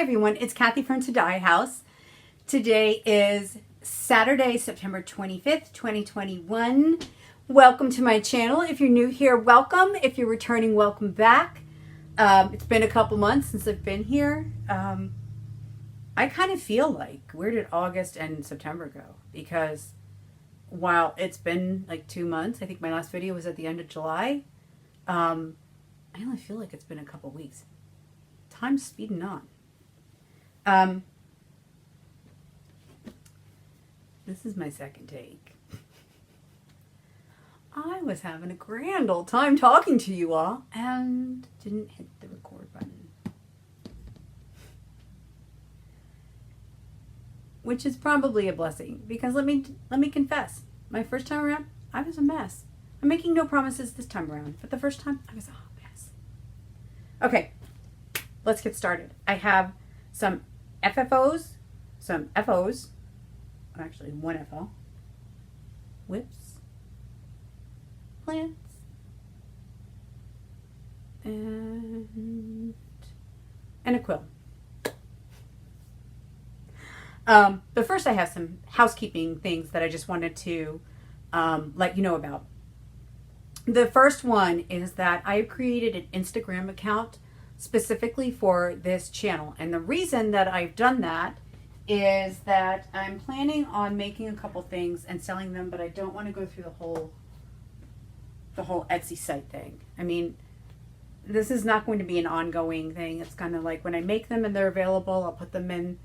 everyone, it's Kathy from To Die House. Today is Saturday, September 25th, 2021. Welcome to my channel. If you're new here, welcome. If you're returning, welcome back. It's been a couple months since I've been here. I kind of feel like, where did August and September go? Because while it's been like 2 months, I think my last video was at the end of July, I only feel like it's been a couple weeks. Time's speeding on. This is my second take. I was having a grand old time talking to you all and didn't hit the record button. Which is probably a blessing, because let me confess, my first time around, I was a mess. I'm making no promises this time around, but the first time I was a mess. Okay, let's get started. I have some FFOs, some FOs, actually one FO, whips, plants, and a quill. But first I have some housekeeping things that I just wanted to let you know about. The first one is that I have created an Instagram account specifically for this channel. And the reason that I've done that is that I'm planning on making a couple things and selling them, but I don't want to go through the whole Etsy site thing. I mean, this is not going to be an ongoing thing. It's kind of like when I make them and they're available, I'll put them in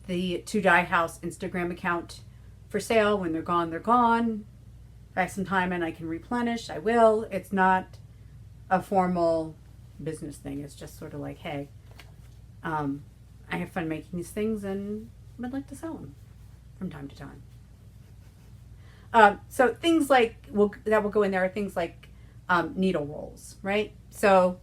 the To Die House Instagram account for sale. When they're gone, they're gone. If I have some time and I can replenish, I will. It's not a formal business thing. It's just sort of like, hey, I have fun making these things and I'd like to sell them from time to time. So things like that will go in there are things like needle rolls, right? So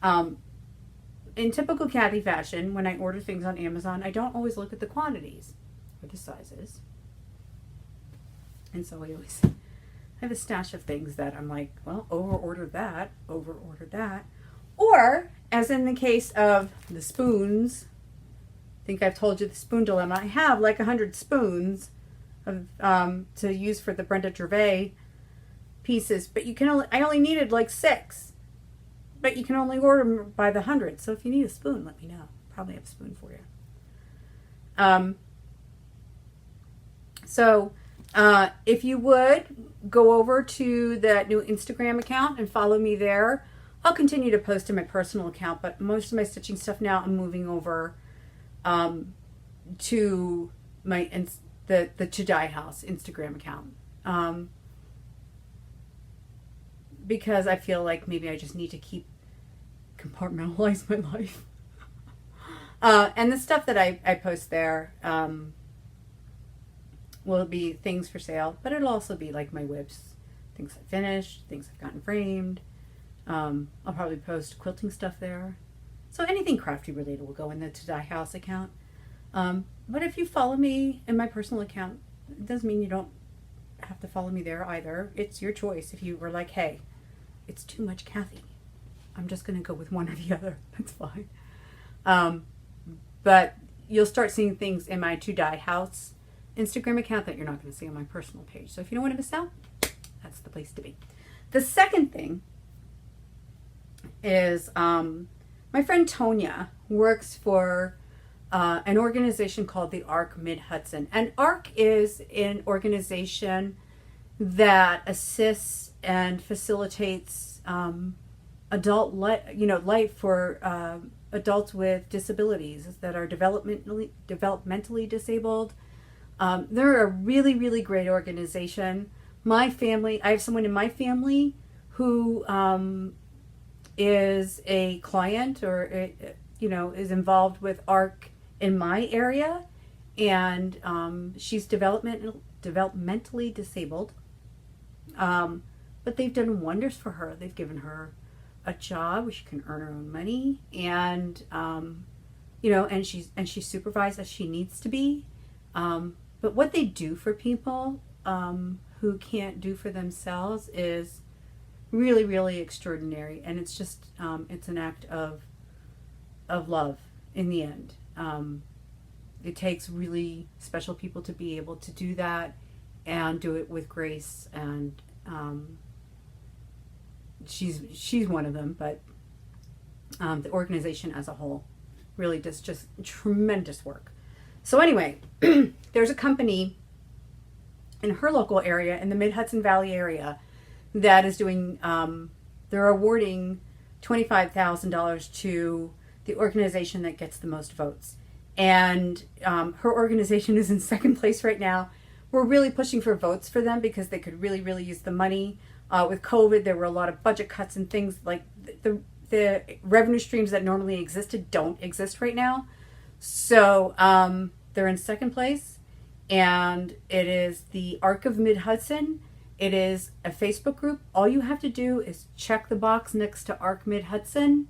in typical Kathy fashion, when I order things on Amazon, I don't always look at the quantities or the sizes. And so I have a stash of things that I'm like, well, over-order that. Or, as in the case of the spoons, I think I've told you the spoon dilemma. I have like 100 spoons of, to use for the Brenda Gervais pieces, but I only needed like 6. But you can only order them by the 100. So if you need a spoon, let me know. Probably have a spoon for you. If you would, go over to that new Instagram account and follow me there. I'll continue to post in my personal account, but most of my stitching stuff now I'm moving over to the To Die House Instagram account. Because I feel like maybe I just need to compartmentalize my life. And the stuff that I post there will be things for sale, but it'll also be like my whips, things I finished, things I've gotten framed. I'll probably post quilting stuff there. So anything crafty related will go in the To Die House account. But if you follow me in my personal account, it doesn't mean you don't have to follow me there either. It's your choice. If you were like, hey, it's too much Kathy, I'm just going to go with one or the other. That's fine. But you'll start seeing things in my To Die House Instagram account that you're not going to see on my personal page. So if you don't want to miss out, that's the place to be. The second thing is my friend Tonya works for an organization called the ARC Mid-Hudson. And ARC is an organization that assists and facilitates adult life for adults with disabilities that are developmentally disabled. They're a really, really great organization. I have someone in my family who is a client or is involved with ARC in my area, and she's developmentally disabled. But they've done wonders for her. They've given her a job where she can earn her own money, and and she's supervised as she needs to be. But what they do for people who can't do for themselves is really, really extraordinary. And it's just, it's an act of love. in the end. It takes really special people to be able to do that and do it with grace. And she's one of them, but the organization as a whole really does just tremendous work. So anyway, there's a company in her local area, in the Mid-Hudson Valley area, that is doing, they're awarding $25,000 to the organization that gets the most votes. And her organization is in second place right now. We're really pushing for votes for them because they could really, really use the money. With COVID, there were a lot of budget cuts and things like the revenue streams that normally existed don't exist right now. So they're in second place, and it is the Arc of Mid-Hudson. It is a Facebook group. All you have to do is check the box next to Arc Mid-Hudson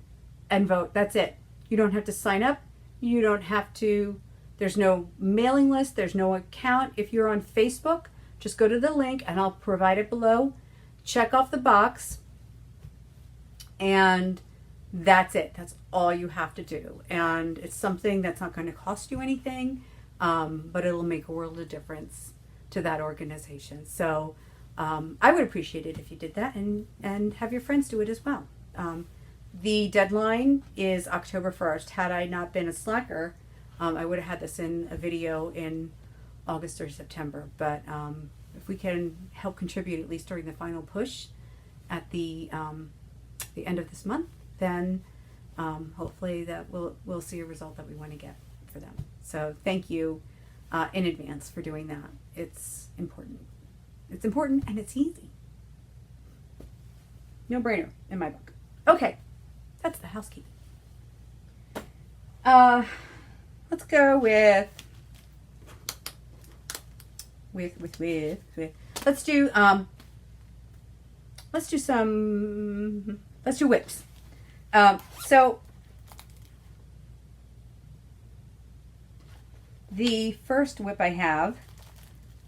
and vote. That's it. You don't have to sign up. You don't have to, there's no mailing list. There's no account. If you're on Facebook, just go to the link and I'll provide it below. Check off the box, and that's it. That's all you have to do. And it's something that's not going to cost you anything, but it'll make a world of difference to that organization. So I would appreciate it if you did that, and have your friends do it as well. The deadline is October 1st. Had I not been a slacker, I would have had this in a video in August or September. But if we can help contribute at least during the final push at the end of this month, then hopefully that we'll see a result that we want to get for them. So thank you in advance for doing that. It's important. It's important and it's easy. No brainer in my book. Okay, that's the housekeeping. Let's go with let's do whips. So the first whip I have,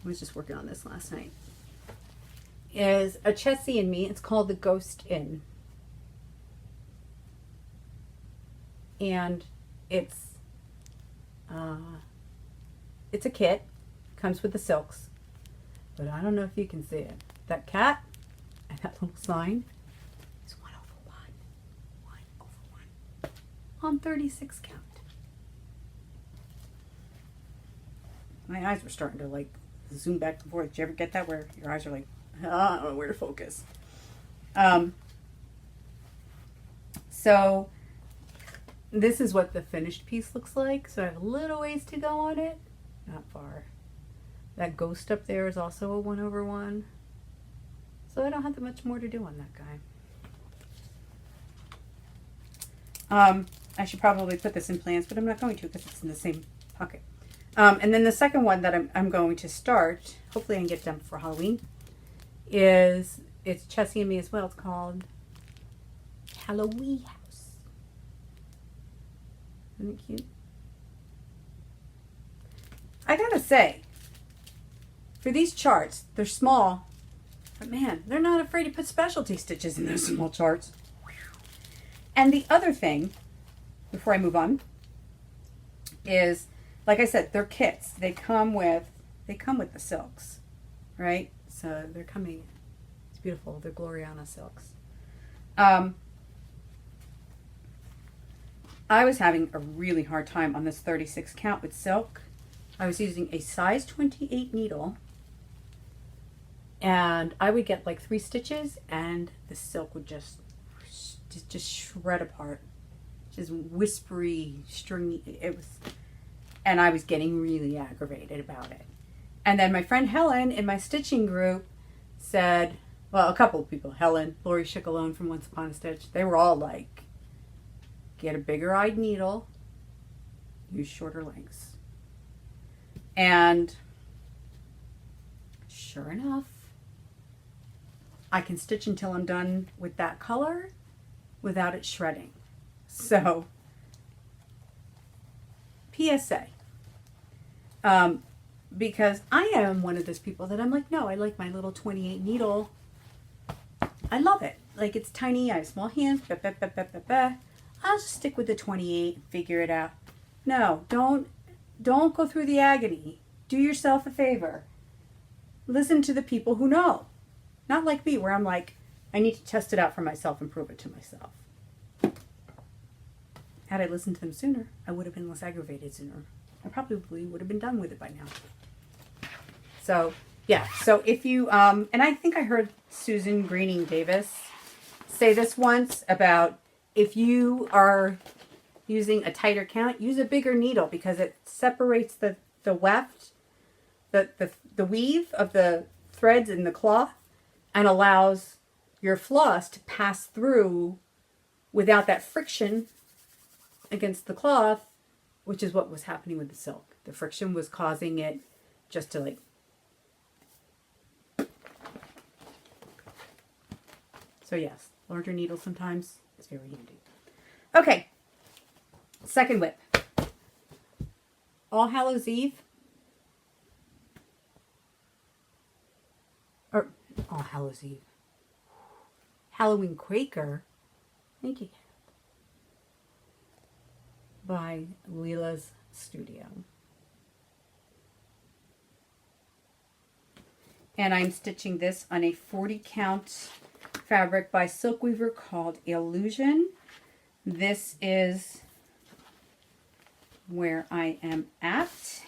I was just working on this last night, is a Chessie and Me. It's called the Ghost Inn. And it's a kit, comes with the silks, but I don't know if you can see it. That cat and that little sign is 1/1 on 36 count. My eyes were starting to like zoom back and forth. Did you ever get that where your eyes are like, I don't know where to focus? So this is what the finished piece looks like. So I have a little ways to go on it. Not far. That ghost up there is also a 1/1. So I don't have that much more to do on that guy. I should probably put this in plans, but I'm not going to because it's in the same pocket. And then the second one that I'm going to start, hopefully I can get done for Halloween, it's Chessie and Me as well. It's called Halloween House. Isn't it cute? I gotta say, for these charts, they're small, but man, they're not afraid to put specialty stitches in those small charts. And the other thing, before I move on, is, like I said, they're kits. They come with the silks, right? So they're coming. It's beautiful. They're Gloriana silks. I was having a really hard time on this 36 count with silk. I was using a size 28 needle, and I would get like 3 stitches, and the silk would just shred apart. Just whispery, stringy. It was, and I was getting really aggravated about it. And then my friend Helen in my stitching group said, well, a couple of people, Helen, Lori Schickalone from Once Upon a Stitch, they were all like, get a bigger eyed needle, use shorter lengths. And sure enough, I can stitch until I'm done with that color without it shredding. So, PSA. Because I am one of those people that I'm like, no, I like my little 28 needle. I love it. Like, it's tiny, I have small hands, I'll just stick with the 28 and figure it out. No, don't go through the agony. Do yourself a favor. Listen to the people who know. Not like me, where I'm like, I need to test it out for myself and prove it to myself. Had I listened to them sooner, I would have been less aggravated sooner. I probably would have been done with it by now. So, yeah. So if you, and I think I heard Susan Greening Davis say this once about if you are using a tighter count, use a bigger needle because it separates the weft, the weave of the threads in the cloth and allows your floss to pass through without that friction against the cloth, which is what was happening with the silk. The friction was causing it just to like. So yes, larger needles sometimes is very handy. Okay, second whip. All Hallows Eve. Or All Hallows Eve. Halloween Quaker. Thank you. By Leela's Studio. And I'm stitching this on a 40 count fabric by Silk Weaver called Illusion. This is where I am at.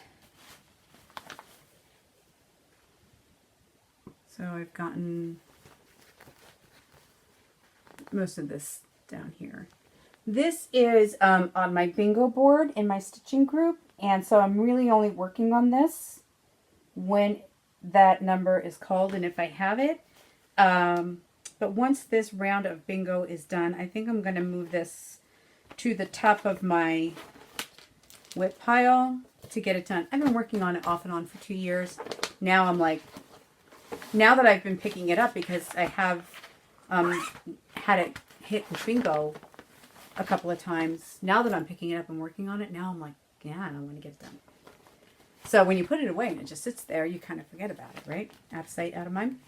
So I've gotten most of this down here. This is on my bingo board in my stitching group, and so I'm really only working on this when that number is called and if I have it. But once this round of bingo is done, I think I'm going to move this to the top of my whip pile to get it done. I've been working on it off and on for 2 years. Now I'm like, now that I've been picking it up because I have had it hit with bingo a couple of times. Now that I'm picking it up and working on it, now I'm like, yeah, I want to get it done. So when you put it away and it just sits there, you kind of forget about it, right? Out of sight, out of mind.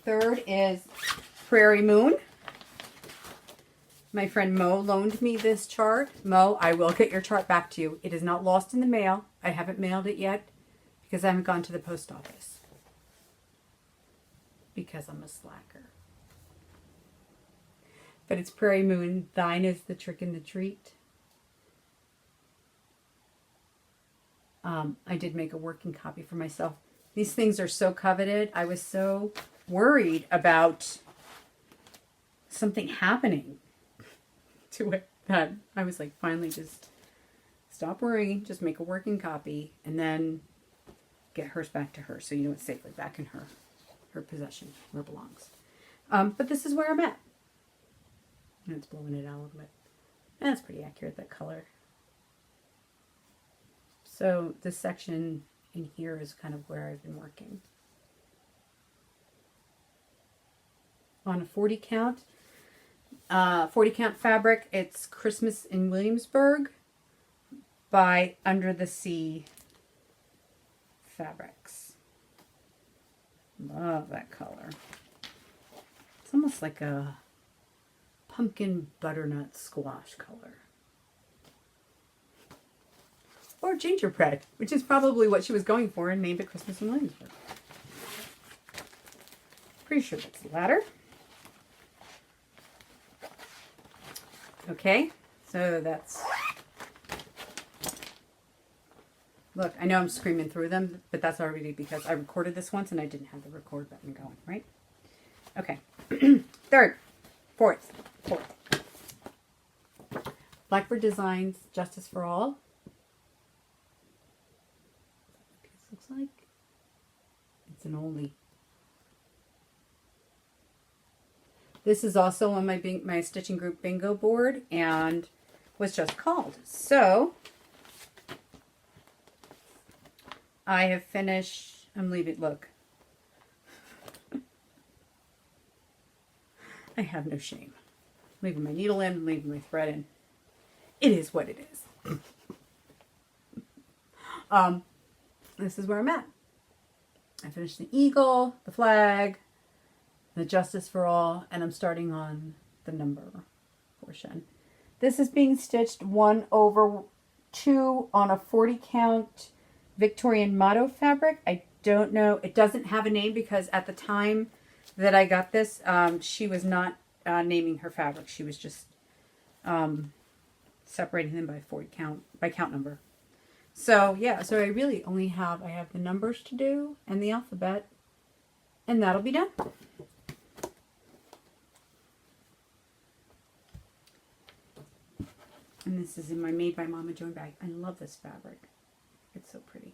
Third is Prairie Moon. My friend Mo loaned me this chart. Mo, I will get your chart back to you. It is not lost in the mail. I haven't mailed it yet because I haven't gone to the post office. Because I'm a slacker. But it's Prairie Moon. Thine is the trick and the treat. I did make a working copy for myself. These things are so coveted. I was so worried about something happening to it that I was like, finally just stop worrying, just make a working copy and then get hers back to her so you know it's safely back in her possession where it belongs. But this is where I'm at. And it's blowing it out a little bit. And that's pretty accurate, that color. So this section in here is kind of where I've been working. On a 40 count fabric, it's Christmas in Williamsburg by Under the Sea Fabrics. Love that color. It's almost like a pumpkin butternut squash color. Or gingerbread, which is probably what she was going for and named it Christmas in Williamsburg. Pretty sure that's the latter. Okay, so that's... Look, I know I'm screaming through them, but that's already because I recorded this once and I didn't have the record button going, right? Okay. Third, fourth. Blackbird Designs, Justice for All. This looks like it's an oldie. This is also on my stitching group bingo board and was just called. So I have finished. I'm leaving. Look, I have no shame. I'm leaving my needle in. I'm leaving my thread in. It is what it is. This is where I'm at. I finished the eagle, the flag, the Justice for All, and I'm starting on the number portion. This is being stitched 1/2 on a 40 count Victorian motto fabric. I don't know. It doesn't have a name because at the time that I got this, she was not naming her fabric. She was just separating them by 40 count, by count number. So yeah, so I really only have, I have the numbers to do and the alphabet, and that'll be done. And this is in my Made by Mama Joan bag. I love this fabric. It's so pretty.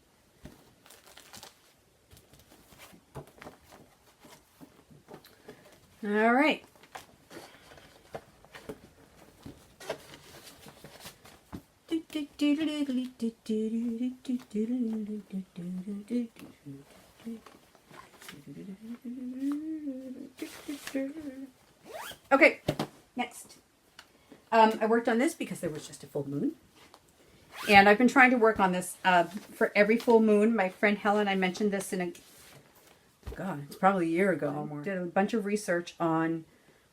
All right. Okay, next. I worked on this because there was just a full moon. And I've been trying to work on this for every full moon. My friend Helen, I mentioned this in it's probably a year ago or more. Did a bunch of research on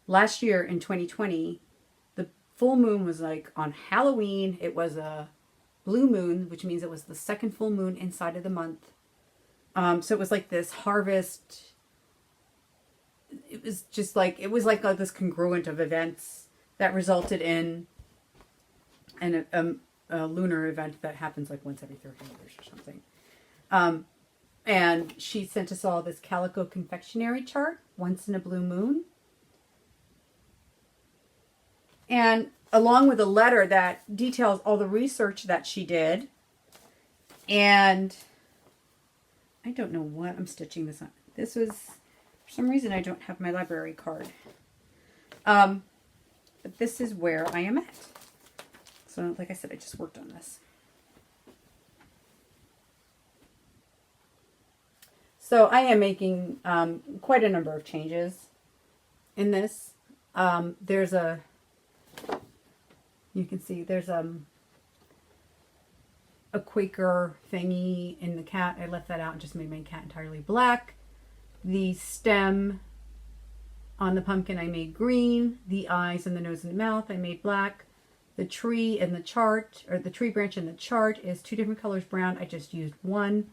last year in 2020. The full moon was like on Halloween. It was a blue moon, which means it was the second full moon inside of the month. So it was like this harvest. It was just like, it was like this congruent of events that resulted in a lunar event that happens like once every 30 years or something. And she sent us all this calico confectionery chart, once in a blue moon. And along with a letter that details all the research that she did. And I don't know what I'm stitching this on. This was, for some reason, I don't have my library card. But this is where I am at. So, like I said, I just worked on this. So I am making quite a number of changes in this. There's a, you can see there's a Quaker thingy in the cat. I left that out and just made my cat entirely black. The stem on the pumpkin I made green. The eyes and the nose and the mouth I made black. The tree in the chart, or the tree branch in the chart, is 2 different colors brown. I just used one.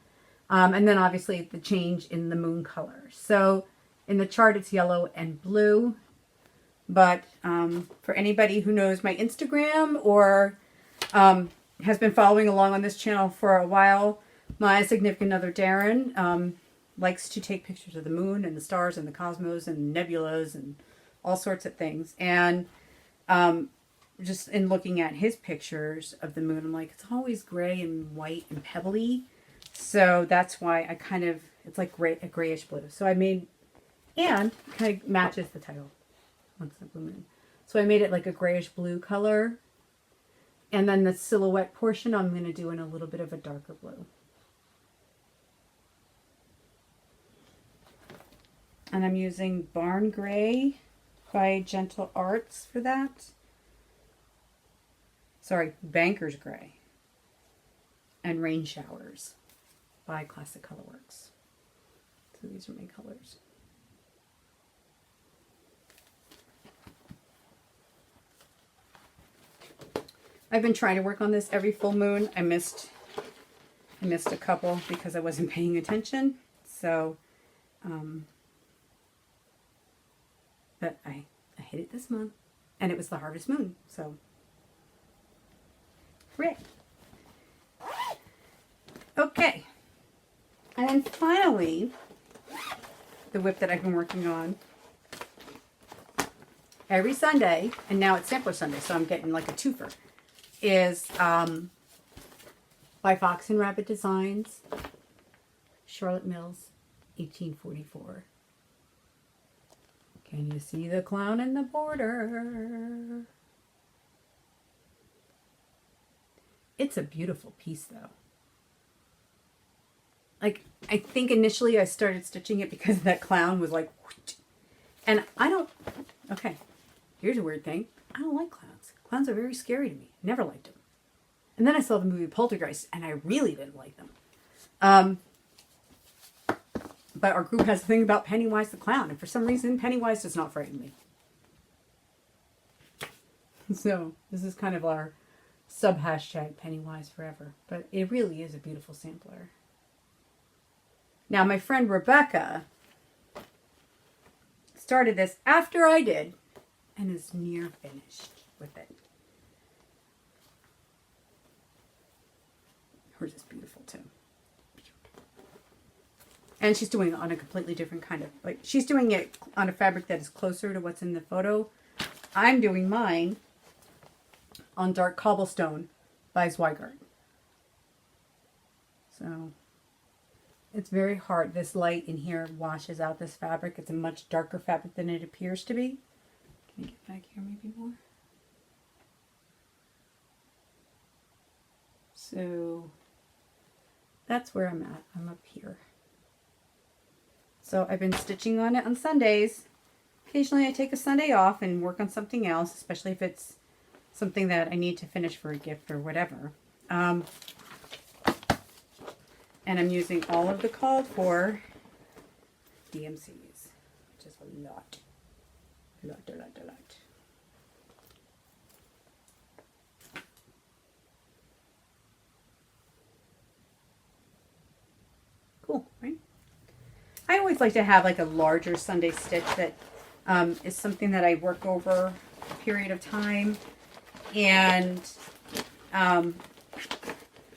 And then obviously the change in the moon color. So in the chart it's yellow and blue. But for anybody who knows my Instagram or has been following along on this channel for a while, my significant other Darren likes to take pictures of the moon and the stars and the cosmos and nebulas and all sorts of things. And just in looking at his pictures of the moon, I'm like, it's always gray and white and pebbly. So that's why I kind of, it's like gray, a grayish blue. So I made, and kind of matches the title, Once in a Blue Moon. So I made it like a grayish blue color. And then the silhouette portion I'm going to do in a little bit of a darker blue. And I'm using Barn Gray by Gentle Arts for that. Sorry, Banker's Gray. And Rain Showers by Classic Colorworks. So these are my colors. I've been trying to work on this every full moon. I missed a couple because I wasn't paying attention. So, but I hit it this month, and it was the harvest moon. So, hooray! Okay. And then finally, the whip that I've been working on every Sunday, and now it's Sampler Sunday, so I'm getting like a twofer, is by Fox and Rabbit Designs, Charlotte Mills, 1844. Can you see the clown in the border? It's a beautiful piece, though. Like, I think initially I started stitching it because that clown was like, whoosh. And I don't, okay, here's a weird thing. I don't like clowns. Clowns are very scary to me. Never liked them. And then I saw the movie Poltergeist, and I really didn't like them. But our group has a thing about Pennywise the Clown, and for some reason, Pennywise does not frighten me. So this is kind of our sub hashtag Pennywise Forever. But it really is a beautiful sampler. Now my friend Rebecca started this after I did and is near finished with it. Hers is beautiful too. And she's doing it on a completely different kind of, like, she's doing it on a fabric that is closer to what's in the photo. I'm doing mine on Dark Cobblestone by Zweigart. So it's very hard. This light in here washes out this fabric. It's a much darker fabric than it appears to be. Can I get back here maybe more? So that's where I'm at. I'm up here. So I've been stitching on it on Sundays. Occasionally I take a Sunday off and work on something else, especially if it's something that I need to finish for a gift or whatever. And I'm using all of the called for DMCs, which is a lot. A lot. Cool, right? I always like to have like a larger Sunday stitch that is something that I work over a period of time and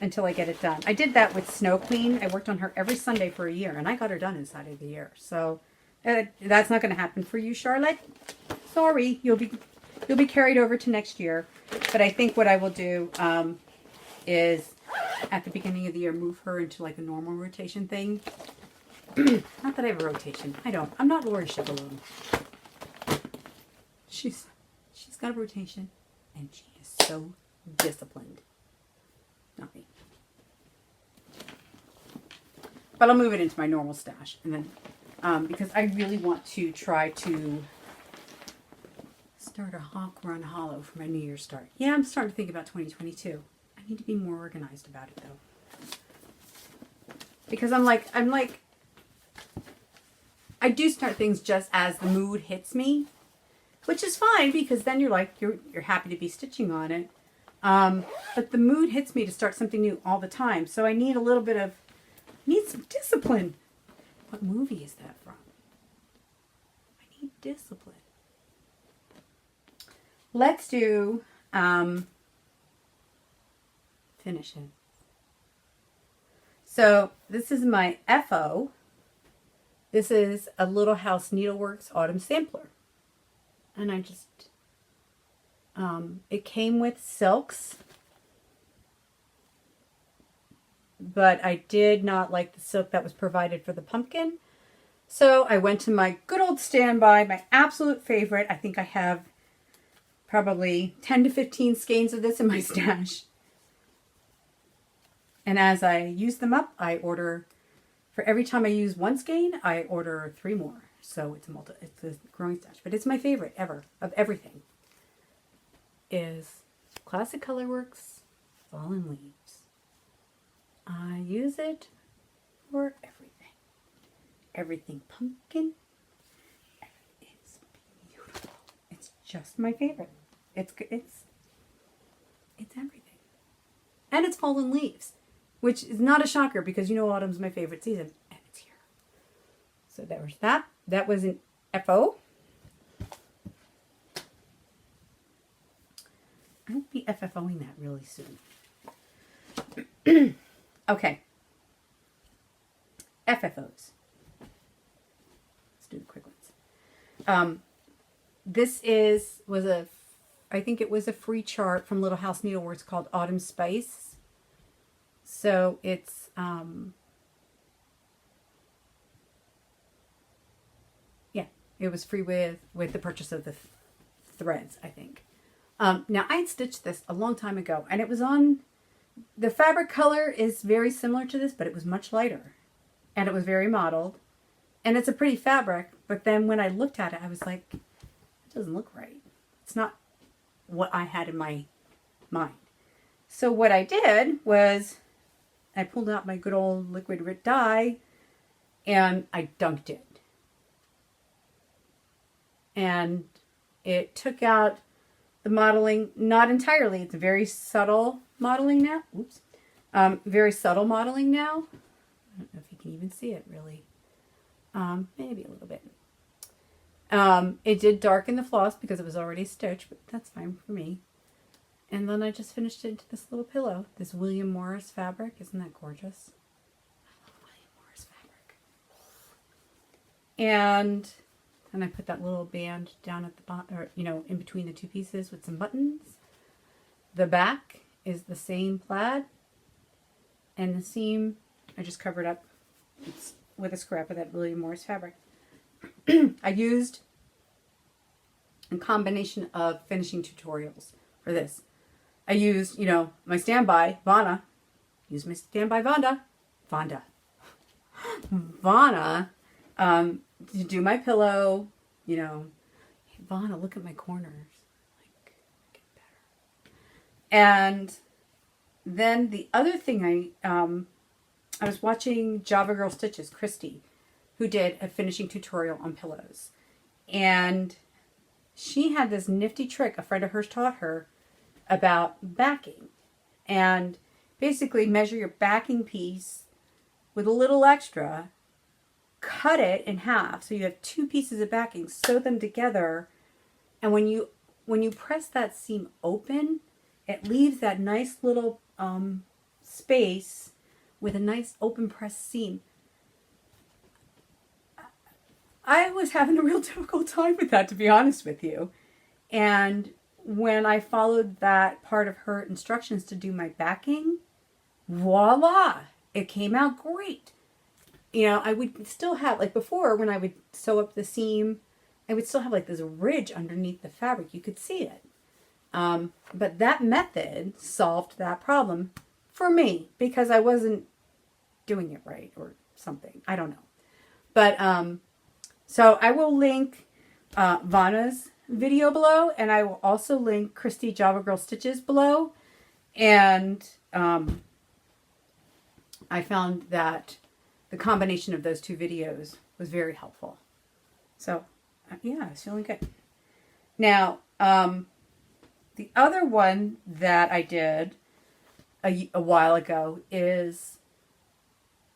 until I get it done. I did that with Snow Queen. I worked on her every Sunday for a year and I got her done inside of the year. So that's not going to happen for you, Charlotte. Sorry, you'll be carried over to next year. But I think what I will do is at the beginning of the year move her into like a normal rotation thing. Not that I have a rotation. I'm not Lori Chevallone. She's got a rotation and she is so disciplined. Not me. But I'll move it into my normal stash and then because I really want to try to start a Hawk Run Hollow for my New Year's start. Yeah, I'm starting to think about 2022. I need to be more organized about it though. Because I do start things just as the mood hits me, which is fine because then you're happy to be stitching on it. But the mood hits me to start something new all the time. So I need need some discipline. What movie is that from? I need discipline. Let's do, finish it. So this is my FO. This is a Little House Needleworks Autumn Sampler. And I just, it came with silks. But I did not like the silk that was provided for the pumpkin. So I went to my good old standby, my absolute favorite. I think I have probably 10 to 15 skeins of this in my stash. And as I use them up, I order, for every time I use one skein, I order 3 more. So it's a growing stash. But it's my favorite ever of everything. Is Classic Colorworks Fallen Leaves. I use it for everything. Everything pumpkin. It's beautiful. It's just my favorite. It's everything. And it's Fallen Leaves, which is not a shocker because you know autumn's my favorite season. And it's here. So there was that. That was an FO. I will be FFOing that really soon. Okay. FFOs. Let's do the quick ones. This I think it was a free chart from Little House Needleworks called Autumn Spice. So it's, yeah, it was free with the purchase of the threads, I think. Now I had stitched this a long time ago and it was on, the fabric color is very similar to this, but it was much lighter and it was very mottled and it's a pretty fabric. But then when I looked at it, I was like, it doesn't look right. It's not what I had in my mind. So what I did was I pulled out my good old liquid Rit dye and I dunked it. And it took out the modeling, not entirely. It's very subtle modeling now. Oops. Very subtle modeling now. I don't know if you can even see it really. Maybe a little bit. It did darken the floss because it was already stitched, but that's fine for me. And then I just finished it into this little pillow. This William Morris fabric. Isn't that gorgeous? I love William Morris fabric. And I put that little band down at the bottom, or, you know, in between the two pieces with some buttons. The back is the same plaid. And the seam, I just covered up with a scrap of that William Morris fabric. I used a combination of finishing tutorials for this. I used, you know, my standby, Vana. Use my standby, Vonda. Vana, to do my pillow, you know. Hey, Vana, look at my corners. Like, get better. And then the other thing I was watching Java Girl Stitches, Christy, who did a finishing tutorial on pillows. And she had this nifty trick a friend of hers taught her about backing. And basically measure your backing piece with a little extra, cut it in half so you have two pieces of backing, sew them together, and when you press that seam open, it leaves that nice little space with a nice open press seam. I was having a real difficult time with that, to be honest with you. And when I followed that part of her instructions to do my backing, voila, it came out great. You know, I would still have, like before, when I would sew up the seam, I would still have like this ridge underneath the fabric. You could see it. But that method solved that problem for me because I wasn't doing it right or something. I don't know. But, so I will link Vana's video below, and I will also link Christy Java Girl Stitches below. And I found that the combination of those two videos was very helpful. So, yeah, it's feeling good. Now, the other one that I did a while ago is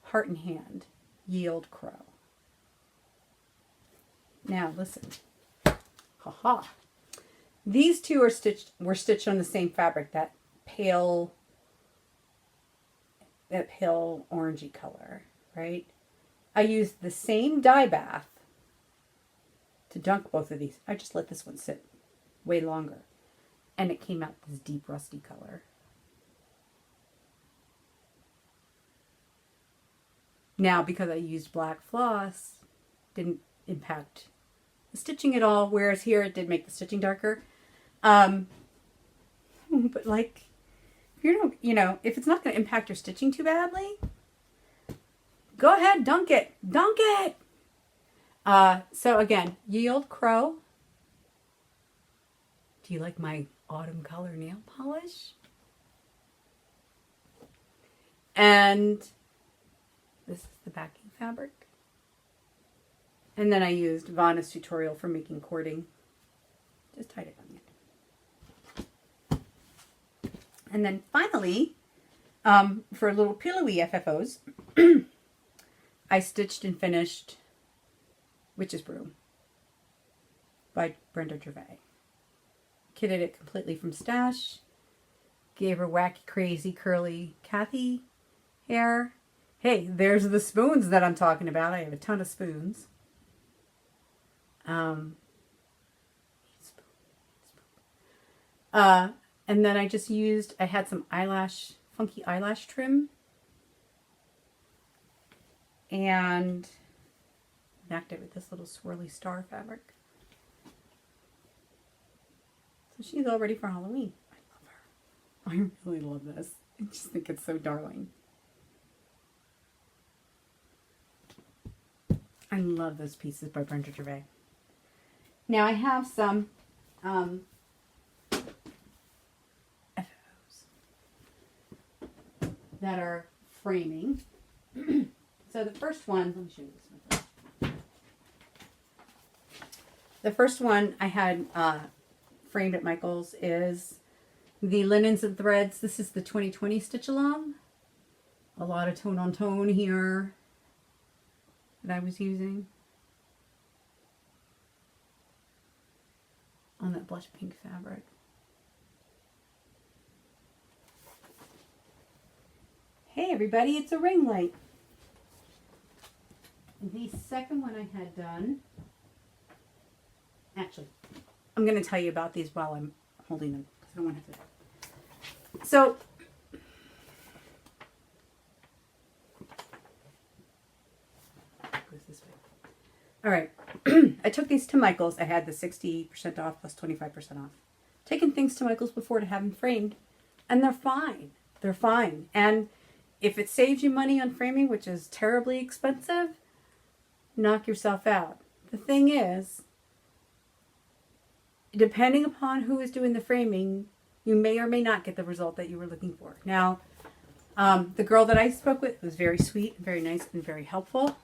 Heart and Hand, Yield Crow. Now, listen. Haha. These two were stitched on the same fabric, that pale orangey color, right? I used the same dye bath to dunk both of these. I just let this one sit way longer, and it came out this deep rusty color. Now, because I used black floss, didn't impact the stitching at all, whereas here it did make the stitching darker. But like, if you know, if it's not going to impact your stitching too badly, go ahead, dunk it. Dunk it! So again, Yield Crow. Do you like my autumn color nail polish? And this is the backing fabric. And then I used Vana's tutorial for making cording. Just tied it on it. And then finally, for little pillowy FFOs, I stitched and finished Witch's Broom by Brenda Gervais. Kitted it completely from stash. Gave her wacky, crazy, curly Kathy hair. Hey, there's the spoons that I'm talking about. I have a ton of spoons. And then I just used, I had some funky eyelash trim, and backed it with this little swirly star fabric. So she's all ready for Halloween. I love her. I really love this. I just think it's so darling. I love those pieces by Brenda Gervais. Now I have some FOs that are framing. So the first one, let me show you this one first. The first one I had framed at Michael's is the Linens and Threads. This is the 2020 stitch along. A lot of tone on tone here that I was using on that blush pink fabric. Hey everybody, it's a ring light. The second one I had done, actually, I'm going to tell you about these while I'm holding them because I don't want to have to. So, goes this way. All right, I took these to Michael's. I had the 60% off plus 25% off. Taken things to Michael's before to have them framed, and they're fine. They're fine. And if it saves you money on framing, which is terribly expensive, knock yourself out. The thing is, depending upon who is doing the framing, you may or may not get the result that you were looking for. Now, the girl that I spoke with was very sweet, very nice, and very helpful.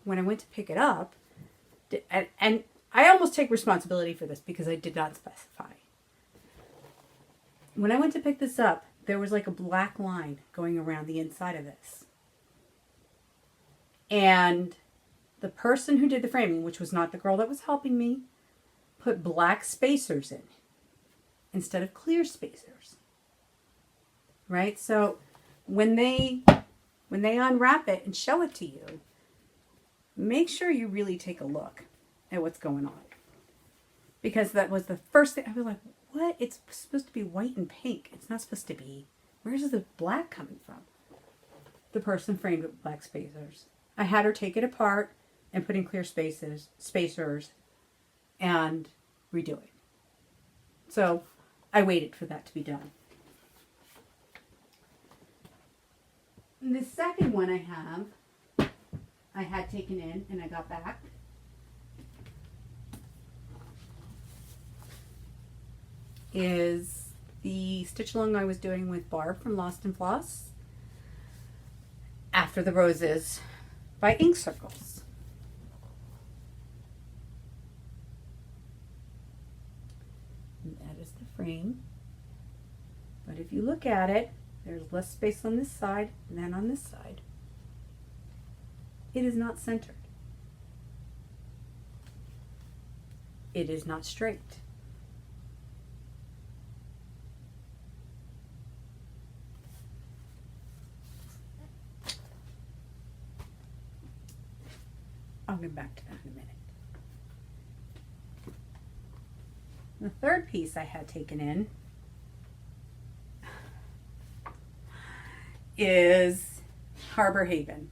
When I went to pick it up, and I almost take responsibility for this because I did not specify. When I went to pick this up, there was like a black line going around the inside of this. And the person who did the framing, which was not the girl that was helping me, put black spacers in instead of clear spacers. Right? So when they unwrap it and show it to you, make sure you really take a look at what's going on. Because that was the first thing. I was like, what? It's supposed to be white and pink. It's not supposed to be. Where's the black coming from? The person framed it with black spacers. I had her take it apart and put in clear spacers, and redo it. So I waited for that to be done. And the second one I had taken in and I got back. Is the stitch along I was doing with Barb from Lost and Floss, After the Roses by Ink Circles. And that is the frame. But if you look at it, there's less space on this side than on this side. It is not centered. It is not straight. I'll get back to that in a minute. The third piece I had taken in is Harbor Haven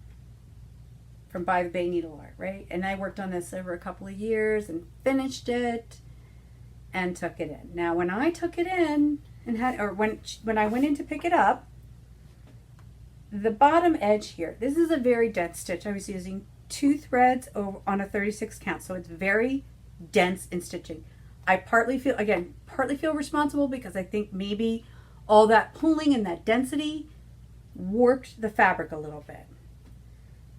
from By the Bay Needle Art, right? And I worked on this over a couple of years and finished it and took it in. Now, when I took it in and when I went in to pick it up, the bottom edge here, this is a very dense stitch. I was using 2 threads on a 36 count, so it's very dense in stitching. I partly feel responsible because I think maybe all that pulling and that density warped the fabric a little bit.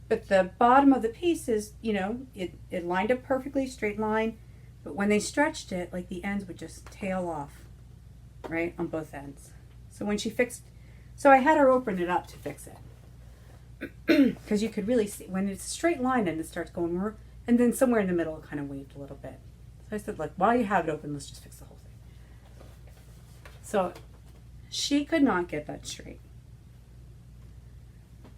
But the bottom of the piece is, it lined up perfectly, straight line, but when they stretched it, like the ends would just tail off, right, on both ends. So I had her open it up to fix it. Because you could really see when it's a straight line and it starts going more, and then somewhere in the middle it kind of waved a little bit. So I said, like, while you have it open, let's just fix the whole thing. So she could not get that straight.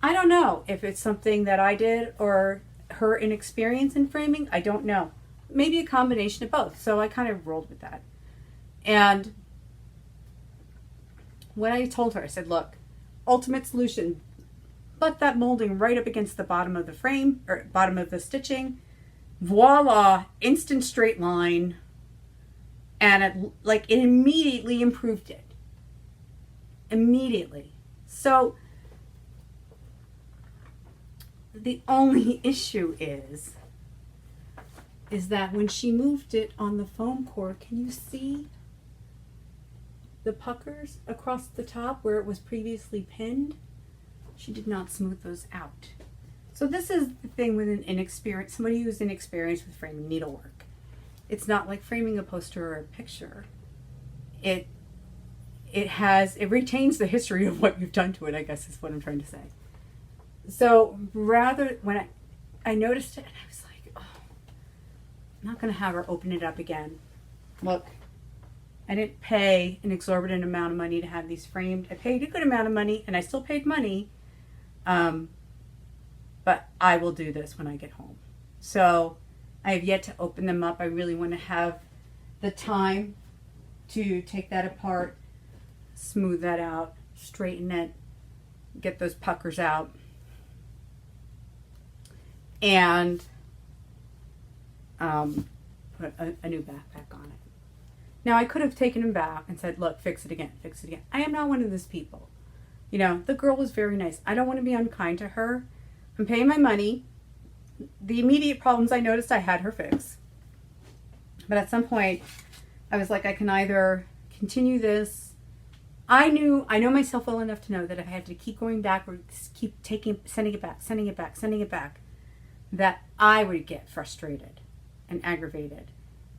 I don't know if it's something that I did or her inexperience in framing. I don't know. Maybe a combination of both. So I kind of rolled with that. And when I told her, I said, look, ultimate solution, butt that molding right up against the bottom of the frame or bottom of the stitching. Voila, instant straight line. And it immediately improved it. Immediately. So the only issue is that when she moved it on the foam core, can you see the puckers across the top where it was previously pinned? She did not smooth those out. So this is the thing with somebody who's inexperienced with framing needlework. It's not like framing a poster or a picture. it retains the history of what you've done to it, I guess is what I'm trying to say. So rather, when I noticed it, I was like, oh, I'm not going to have her open it up again. Look, I didn't pay an exorbitant amount of money to have these framed. I paid a good amount of money, and I still paid money. But I will do this when I get home. So I have yet to open them up. I really want to have the time to take that apart, smooth that out, straighten it, get those puckers out, and put a new backpack on it. Now, I could have taken him back and said, look, fix it again, fix it again. I am not one of those people. You know, the girl was very nice. I don't want to be unkind to her. I'm paying my money. The immediate problems I noticed, I had her fix. But at some point, I was like, I can either continue this. I know myself well enough to know that if I had to keep going back or keep sending it back, that I would get frustrated and aggravated.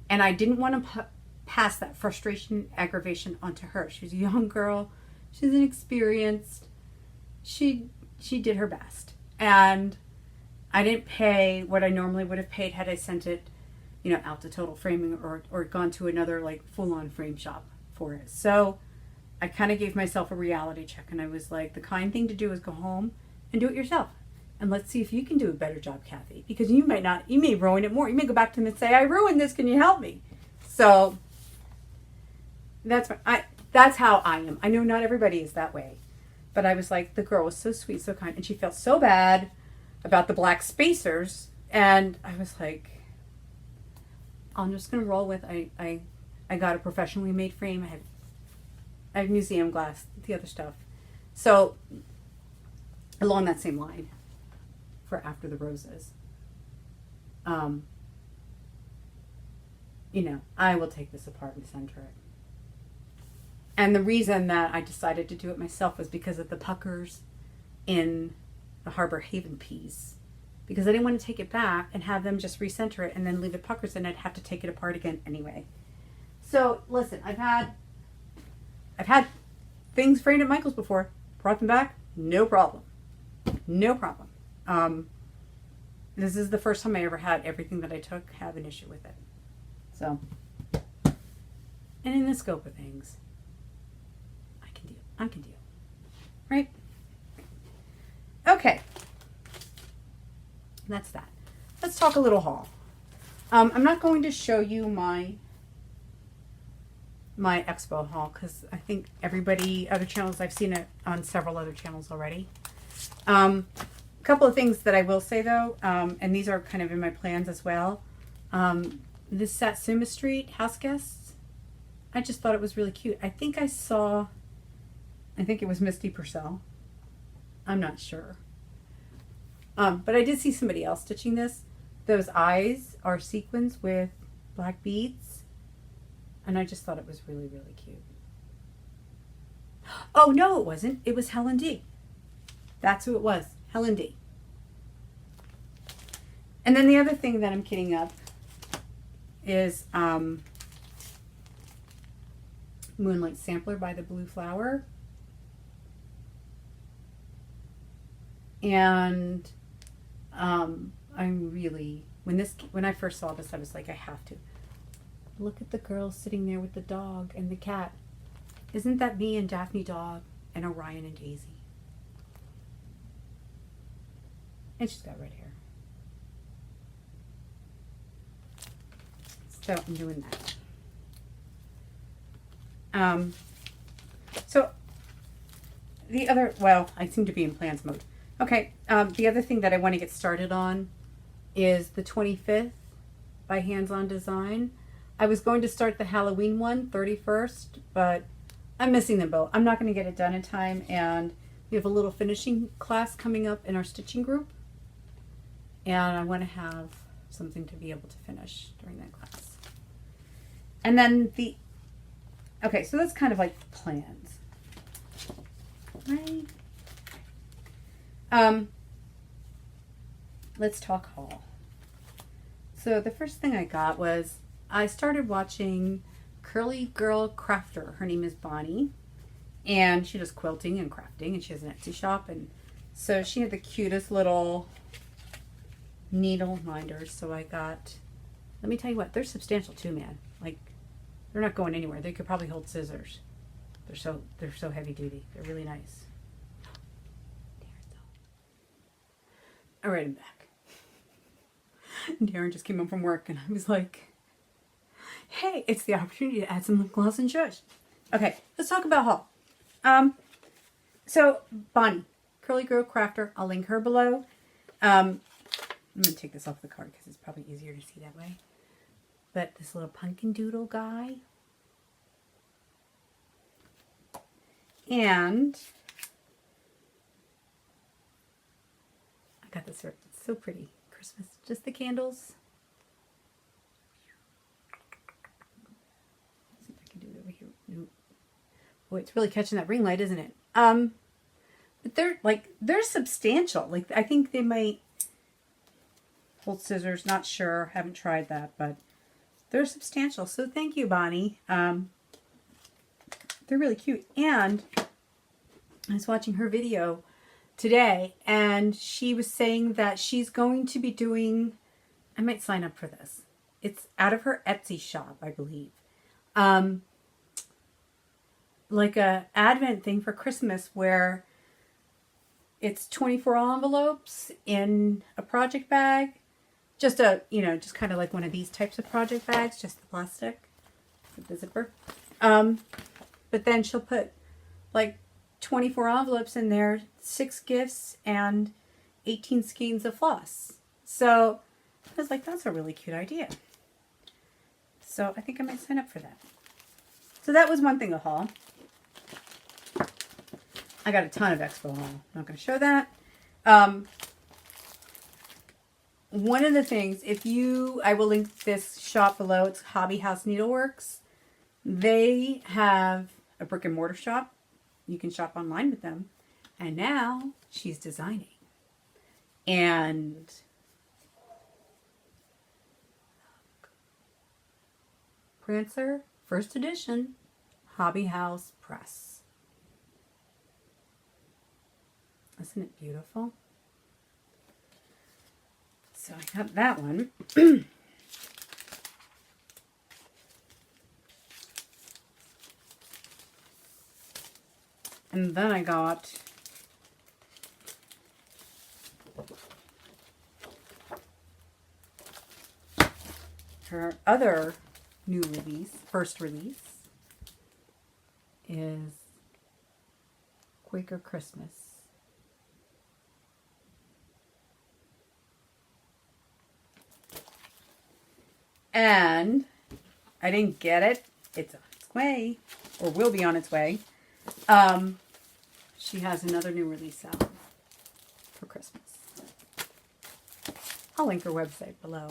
And I didn't want to pass that frustration, aggravation onto her. She was a young girl. She's inexperienced. She did her best. And I didn't pay what I normally would have paid had I sent it, you know, out to Total Framing or gone to another like full-on frame shop for it. So I kind of gave myself a reality check, and I was like, the kind thing to do is go home and do it yourself. And let's see if you can do a better job, Kathy, because you may ruin it more. You may go back to them and say, I ruined this, can you help me? So that's how I am. I know not everybody is that way. But I was like, the girl was so sweet, so kind, and she felt so bad about the black spacers, and I was like, I'm just gonna roll with. I got a professionally made frame. I have museum glass, the other stuff. So along that same line, for After the Roses, you know, I will take this apart and center it. And the reason that I decided to do it myself was because of the puckers in the Harbor Haven piece. Because I didn't want to take it back and have them just recenter it and then leave the puckers in. I'd have to take it apart again anyway. So listen, I've had things framed at Michael's before. Brought them back, no problem. No problem. This is the first time I ever had everything that I took have an issue with it. So, and in the scope of things, I can deal. Right? Okay. That's that. Let's talk a little haul. I'm not going to show you my expo haul because I think other channels, I've seen it on several other channels already. A couple of things that I will say though, and these are kind of in my plans as well. This Satsuma Street House Guests, I just thought it was really cute. I think it was Misty Purcell. I'm not sure. But I did see somebody else stitching this. Those eyes are sequins with black beads. And I just thought it was really, really cute. Oh, no, it wasn't. It was Helen D. That's who it was. Helen D. And then the other thing that I'm kitting up is Moonlight Sampler by the Blue Flower. And I'm really, when I first saw this, I was like, I have to. Look at the girl sitting there with the dog and the cat. Isn't that me and Daphne Dog and Orion and Daisy? And she's got red hair. So I'm doing that. So the other, well, I seem to be in plans mode. Okay, the other thing that I want to get started on is the 25th by Hands On Design. I was going to start the Halloween one, 31st, but I'm missing them both. I'm not going to get it done in time, and we have a little finishing class coming up in our stitching group, and I want to have something to be able to finish during that class. And then okay, so that's kind of like the plans, right? Let's talk haul. So the first thing I got was I started watching Curly Girl Crafter. Her name is Bonnie, and she does quilting and crafting, and she has an Etsy shop. And so she had the cutest little needle minders. So I got, let me tell you what, they're substantial too, man. Like, they're not going anywhere. They could probably hold scissors. They're so heavy duty. They're really nice. All right, I'm back. Darren just came home from work, and I was like, hey, it's the opportunity to add some lip gloss and shush. Okay, let's talk about haul. So Bonnie, Curly Girl Crafter, I'll link her below. I'm going to take this off the card because it's probably easier to see that way. But this little pumpkin doodle guy. And I got this, it's so pretty. Christmas, just the candles. Let's see if I can do it over here. Nope. Boy, it's really catching that ring light, isn't it? But they're substantial. Like, I think they might hold scissors, not sure, haven't tried that, but they're substantial. So thank you, Bonnie. They're really cute. And I was watching her video today, and she was saying that she's going to be doing, I might sign up for this. It's out of her Etsy shop, I believe. Like a Advent thing for Christmas where it's 24 envelopes in a project bag. Just just kind of like one of these types of project bags, just the plastic with the zipper. But then she'll put like 24 envelopes in there, 6 gifts, and 18 skeins of floss. So I was like, that's a really cute idea. So I think I might sign up for that. So that was one thing to haul. I got a ton of expo haul. I'm not going to show that. One of the things, I will link this shop below. It's Hobby House Needleworks. They have a brick and mortar shop. You can shop online with them. And now she's designing. And Prancer, first edition, Hobby House Press. Isn't it beautiful? So I got that one. And then I got her other new release, first release, is Quaker Christmas. And I didn't get it. It's on its way, or will be on its way. She has another new release out for Christmas. I'll link her website below.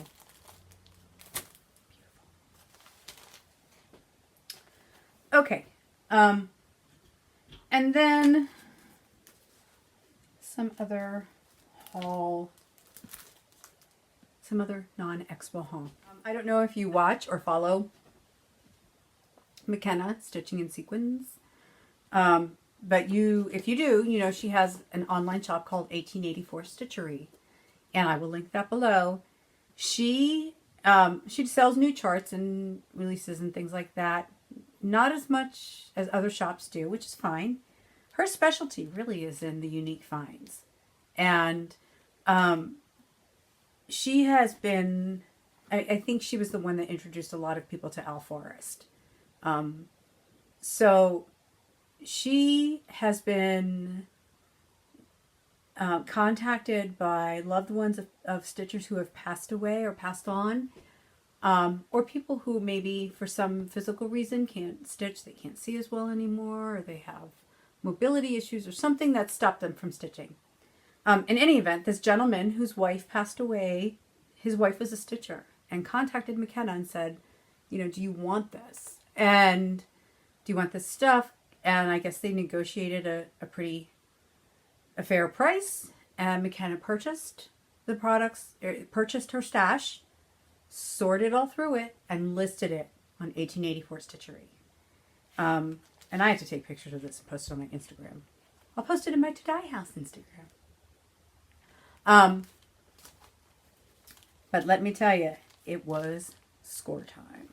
Okay. And then some other haul. Some other non-expo haul. I don't know if you watch or follow McKenna Stitching and Sequins. But if you do, she has an online shop called 1884 Stitchery. And I will link that below. She sells new charts and releases and things like that. Not as much as other shops do, which is fine. Her specialty really is in the unique finds. And she has been, I think she was the one that introduced a lot of people to Al Forrest. So she has been contacted by loved ones of stitchers who have passed away or passed on, or people who maybe for some physical reason can't stitch, they can't see as well anymore, or they have mobility issues or something that stopped them from stitching. In any event, this gentleman whose wife passed away, his wife was a stitcher, and contacted McKenna and said, do you want this? And do you want this stuff? And I guess they negotiated a fair price, and McKenna purchased the products, purchased her stash, sorted all through it, and listed it on 1884 Stitchery. And I have to take pictures of this and post it on my Instagram. I'll post it in my To Die House Instagram. But let me tell you, it was score time.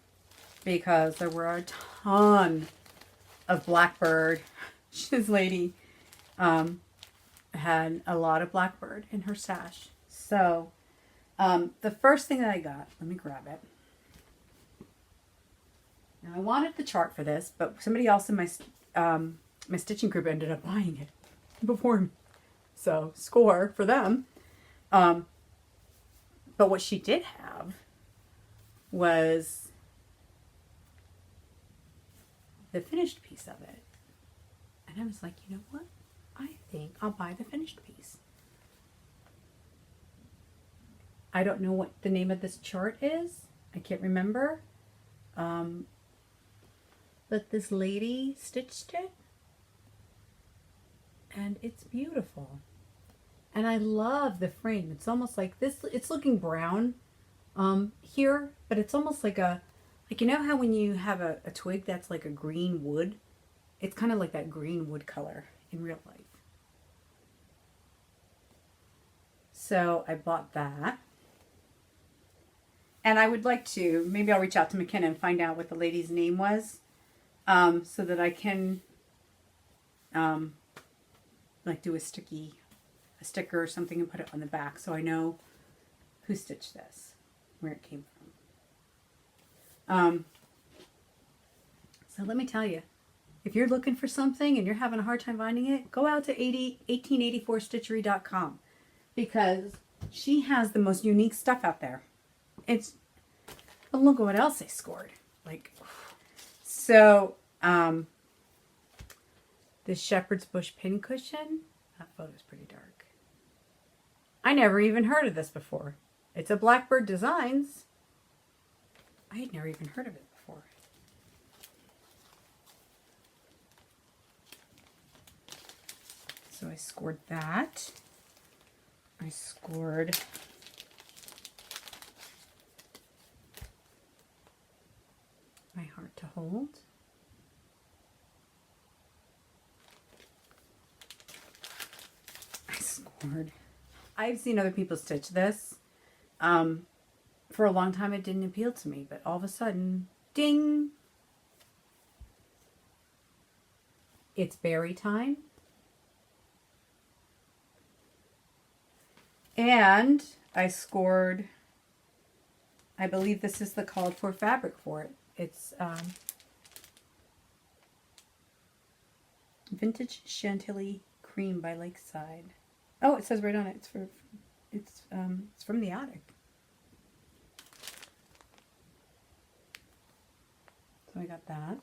Because there were a ton of blackbird. This lady had a lot of blackbird in her stash. So the first thing that I got, let me grab it. Now I wanted the chart for this, but somebody else in my my stitching group ended up buying it before me. So score for them. But what she did have was the finished piece of it. And I was like, you know what? I think I'll buy the finished piece. I don't know what the name of this chart is. I can't remember. But this lady stitched it. And it's beautiful. And I love the frame. It's almost like this. It's looking brown here, but it's almost like a, like, you know how when you have a twig that's like a green wood? It's kind of like that green wood color in real life. So I bought that. And I would like to, maybe I'll reach out to McKenna and find out what the lady's name was, so that I can like do a sticker or something and put it on the back so I know who stitched this, where it came from. So let me tell you, if you're looking for something and you're having a hard time finding it, go out to 1884stitchery.com because she has the most unique stuff out there. It's, but look at what else they scored. Like, so, this shepherd's bush pincushion, that photo's pretty dark. I never even heard of this before. It's a Blackbird Designs. I had never even heard of it before. So I scored that. I scored My Heart to Hold. I scored. I've seen other people stitch this. For a long time it didn't appeal to me, but all of a sudden, ding! It's berry time. And I scored, I believe this is the called for fabric for it. It's Vintage Chantilly Cream by Lakeside. Oh, it says right on it. It's from the attic. So I got that.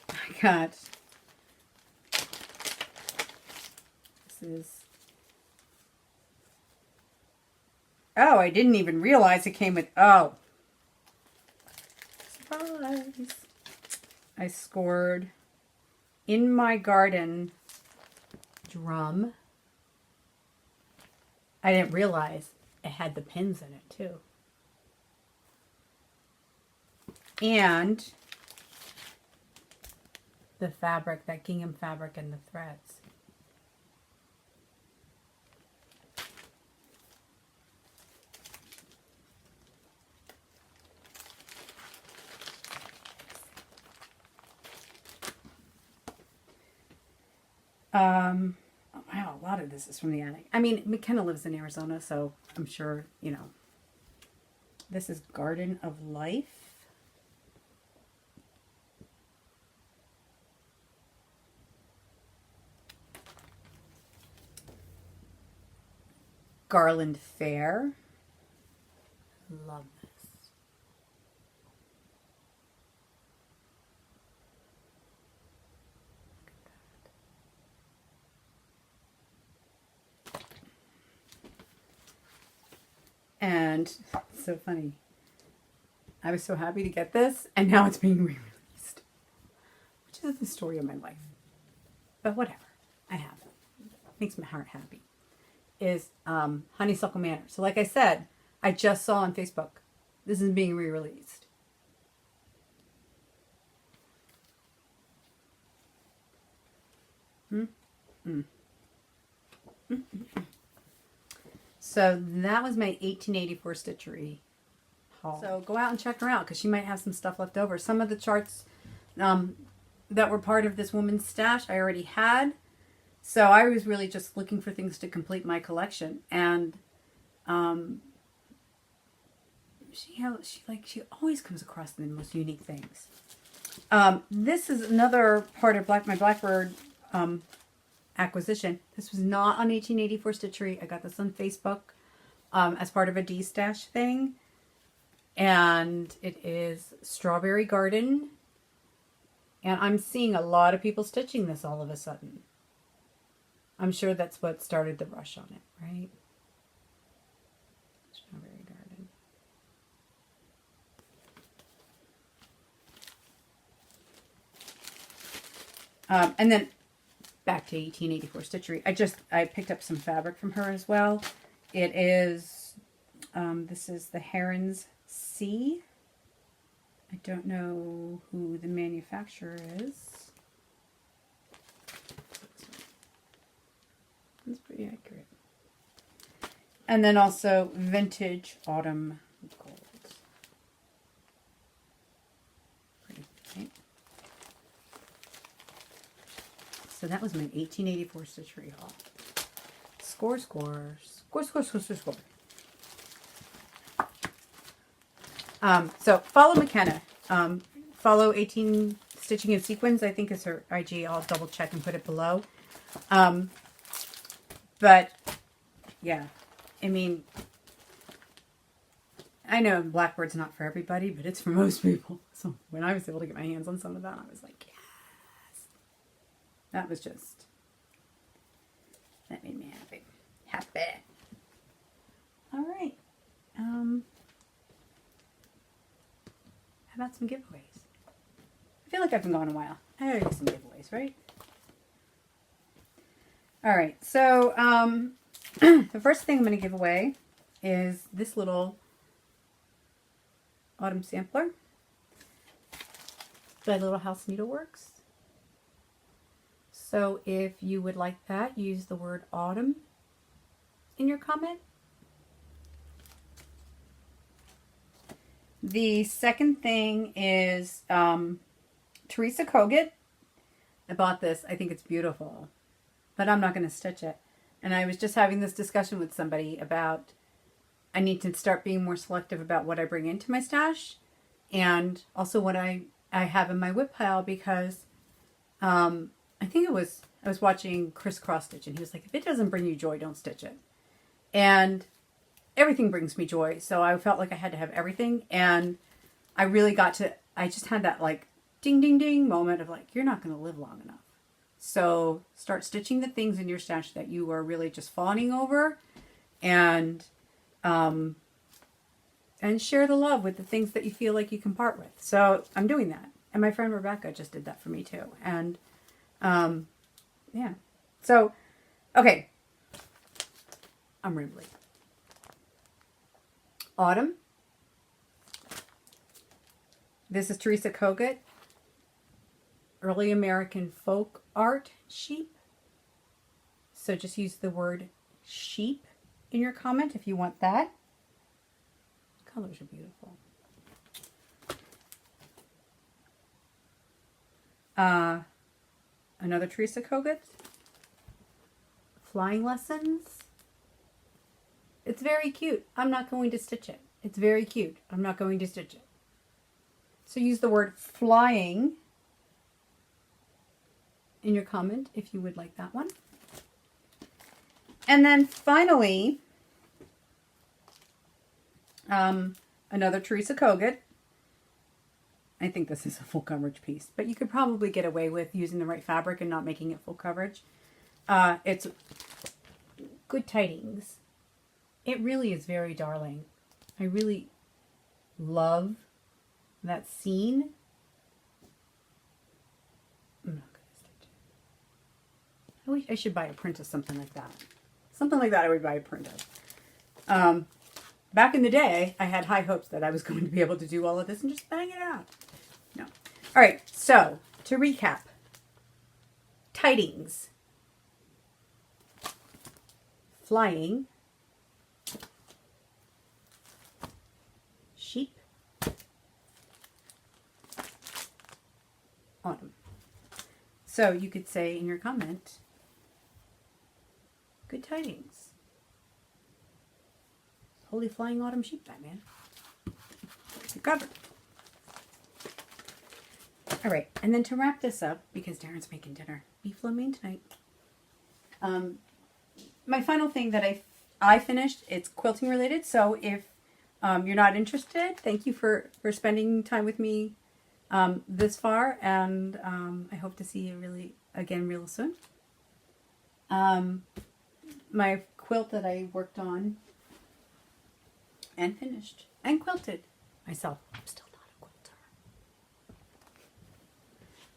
I got, this is, oh, I didn't even realize it came with, oh, surprise. I scored In My Garden drum. I didn't realize it had the pins in it too. And the fabric, that gingham fabric and the threads. Wow, a lot of this is from the attic. I mean, McKenna lives in Arizona, so I'm sure, you know. This is Garden of Life. Garland Fair. Love this. And so funny. I was so happy to get this, and now it's being re-released, which is the story of my life. But whatever, I have it. Makes my heart happy. Is Honeysuckle Manor. So like I said, I just saw on Facebook. This is being re-released. So that was my 1884 stitchery haul. So go out and check her out because she might have some stuff left over. Some of the charts that were part of this woman's stash I already had. So I was really just looking for things to complete my collection. And she always comes across the most unique things. This is another part of my Blackbird acquisition. This was not on 1884 Stitchery. I got this on Facebook as part of a D-stash thing. And it is Strawberry Garden. And I'm seeing a lot of people stitching this all of a sudden. I'm sure that's what started the rush on it, right? Strawberry Garden. And then back to 1884 Stitchery. I picked up some fabric from her as well. It is, this is the Heron's Sea. I don't know who the manufacturer is. That's pretty accurate. And then also Vintage Autumn Gold. Pretty, right? So that was my 1884 stitchery haul. Score, score, score, score, score, score, score. So follow McKenna. Follow 18 Stitching and Sequins, I think is her IG. I'll double check and put it below. But yeah, I mean, I know Blackbird's not for everybody, but it's for most people. So when I was able to get my hands on some of that, I was like, yes. That was just, that made me happy. Happy. All right. How about some giveaways? I feel like I've been gone a while. I gotta do some giveaways, right? All right, so the first thing I'm going to give away is this little autumn sampler by Little House Needleworks. So if you would like that, use the word autumn in your comment. The second thing is Teresa Kogut. I bought this. I think it's beautiful, but I'm not going to stitch it. And I was just having this discussion with somebody about I need to start being more selective about what I bring into my stash and also what I have in my whip pile because I think I was watching Chris Cross Stitch and he was like, if it doesn't bring you joy, don't stitch it. And everything brings me joy. So I felt like I had to have everything. And I really I just had that like ding, ding, ding moment of like, you're not going to live long enough. So start stitching the things in your stash that you are really just fawning over and share the love with the things that you feel like you can part with. So I'm doing that. And my friend Rebecca just did that for me too. And yeah. So, okay. I'm rambling. Autumn. This is Teresa Kogut. Early American folk art sheep. So just use the word sheep in your comment if you want that. Colors are beautiful. Another Teresa Kogut. Flying Lessons. It's very cute. I'm not going to stitch it. It's very cute. I'm not going to stitch it. So use the word flying in your comment if you would like that one. And then finally, another Teresa Kogut. I think this is a full coverage piece, but you could probably get away with using the right fabric and not making it full coverage. It's Good Tidings. It really is very darling. I really love that scene. I'm not going to stitch it. I wish I should buy a print of something like that. Something like that I would buy a print of. back in the day, I had high hopes that I was going to be able to do all of this and just bang it out. No. All right, so to recap. Tidings. Flying. Sheep. Autumn. So you could say in your comment, good tidings. Holy flying autumn sheep, Batman. You're covered. All right, and then to wrap this up, because Darren's making dinner, beef lo mein tonight. My final thing that I finished, it's quilting related. So if you're not interested, thank you for spending time with me this far, and I hope to see you again real soon. My quilt that I worked on and finished and quilted myself, I'm still not a quilter,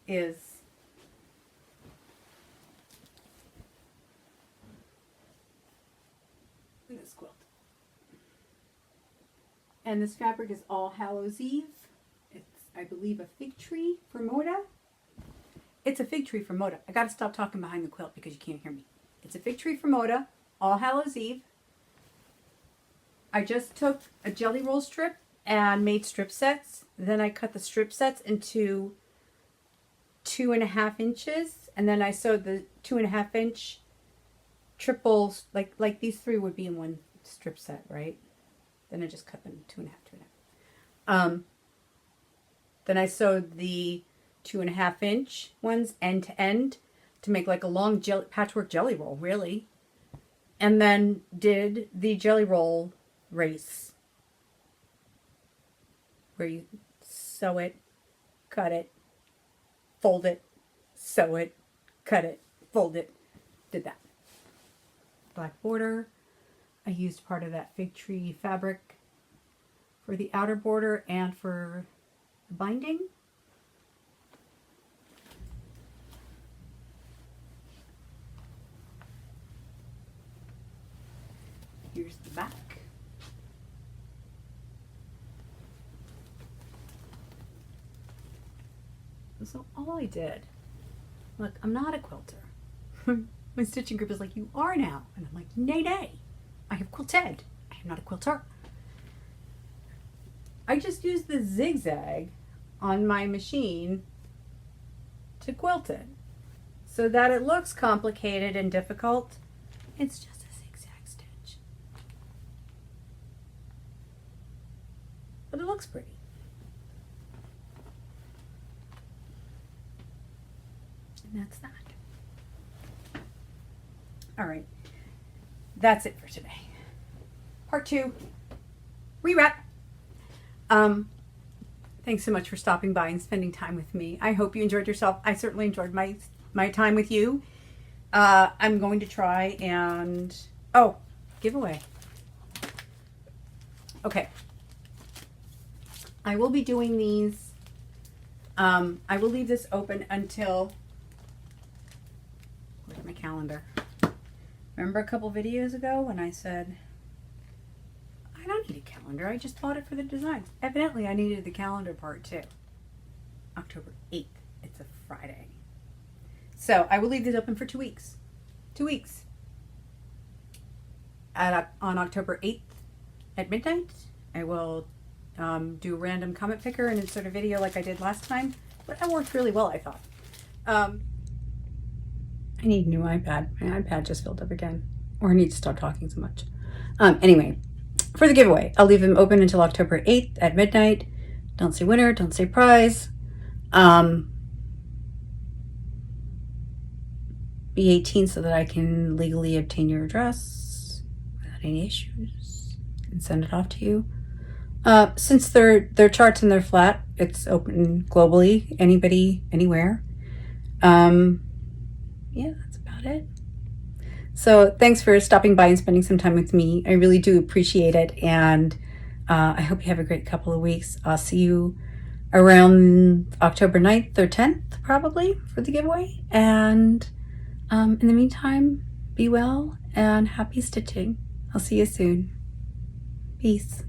is this quilt. And this fabric is All Hallows Eve. It's, I believe, a fig tree for Moda. It's a fig tree for Moda. I gotta stop talking behind the quilt because you can't hear me. It's a fig tree for Moda, All Hallows Eve. I just took a jelly roll strip and made strip sets. Then I cut the strip sets into 2.5 inches, and then I sewed the 2.5 inch triples, like these 3 would be in one strip set, right? Then I just cut them 2.5, 2.5. Then I sewed the 2.5 inch ones end to end to make like a long patchwork jelly roll, really. And then did the jelly roll race, where you sew it, cut it, fold it, sew it, cut it, fold it. Did that. Black border. I used part of that fig tree fabric for the outer border and for the binding. Here's the back. So all I did, look, I'm not a quilter. My stitching group is like, you are now. And I'm like, nay, nay. I have quilted. I am not a quilter. I just used the zigzag on my machine to quilt it. So that it looks complicated and difficult. It's just a zigzag stitch. But it looks pretty. And that's that. All right. That's it for today. Part 2. Rewrap. Thanks so much for stopping by and spending time with me. I hope you enjoyed yourself. I certainly enjoyed my time with you. I'm going to try and... Oh, giveaway. Okay. I will be doing these. I will leave this open until... Where's my calendar? Remember a couple videos ago when I said, I don't need a calendar, I just bought it for the designs. Evidently, I needed the calendar part too. October 8th. It's a Friday. So I will leave this open for 2 weeks. 2 weeks. On October 8th at midnight, I will do a random comment picker and insert a video like I did last time. But that worked really well, I thought. I need a new iPad. My iPad just filled up again. Or I need to stop talking so much. Anyway, for the giveaway, I'll leave them open until October 8th at midnight. Don't say winner, don't say prize. Be 18 so that I can legally obtain your address without any issues and send it off to you. Since they're charts and they're flat, it's open globally, anybody, anywhere. Yeah, that's about it. So thanks for stopping by and spending some time with me. I really do appreciate it. And I hope you have a great couple of weeks. I'll see you around October 9th or 10th, probably, for the giveaway. And in the meantime, be well and happy stitching. I'll see you soon. Peace.